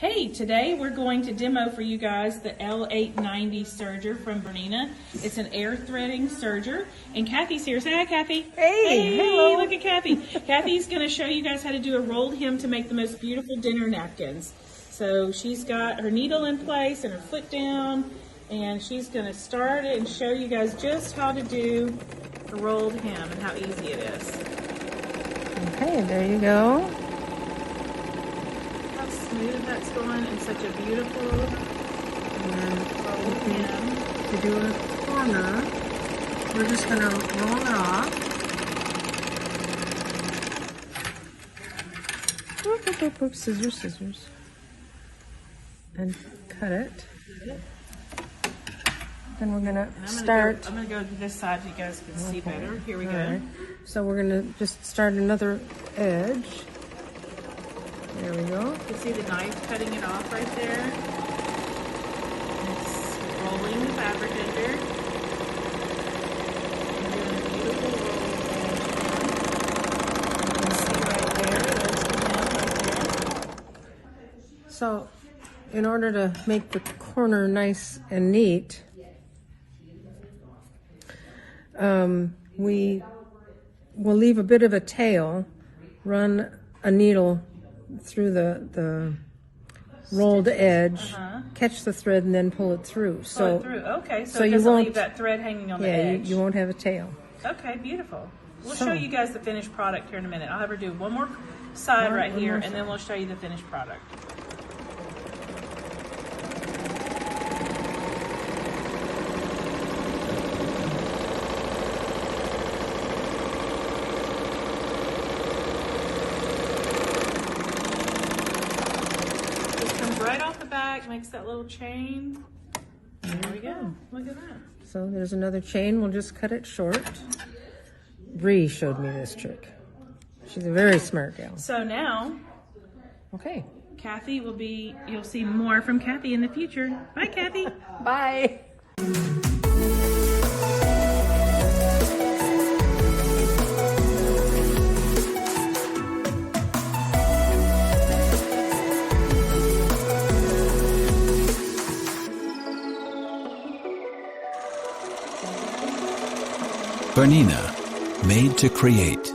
Hey, today we're going to demo for you guys the L890 serger from Bernina. It's an air threading serger, and Kathy's here. Say hi, Kathy. Hey, hello. Look at Kathy. Kathy's going to show you guys how to do a rolled hem to make the most beautiful dinner napkins. So she's got her needle in place and her foot down, and she's going to start it and show you guys just how to do a rolled hem and how easy it is. Okay, there you go. Smooth that's going, and such a beautiful rolled hem. To do a corner, we're just going to roll it off. Whoop, whoop, whoop, whoop. Scissors, scissors. And cut it. Then we're going to start. I'm going to go to this side so you guys can see better. Here we go. Right. So we're going to just start another edge. There we go. You can see the knife cutting it off right there. It's rolling the fabric under. And doing a beautiful roll. You can see right there, there's the hem right there. So, in order to make the corner nice and neat, we will leave a bit of a tail, run a needle through the rolled edge, catch the thread, and then pull it through. Pull it through. Okay, so it doesn't leave that thread hanging on the edge. You won't have a tail. Okay, beautiful. We'll show you guys the finished product here in a minute. I'll have her do one more side right here, and then we'll show you the finished product. Right off the back, makes that little chain. There we go. Look at that. So there's another chain. We'll just cut it short. Bree showed me this trick. She's a very smart gal. So now, okay, Kathy will be, you'll see more from Kathy in the future. Bye, Kathy. Bye. Bernina, made to create.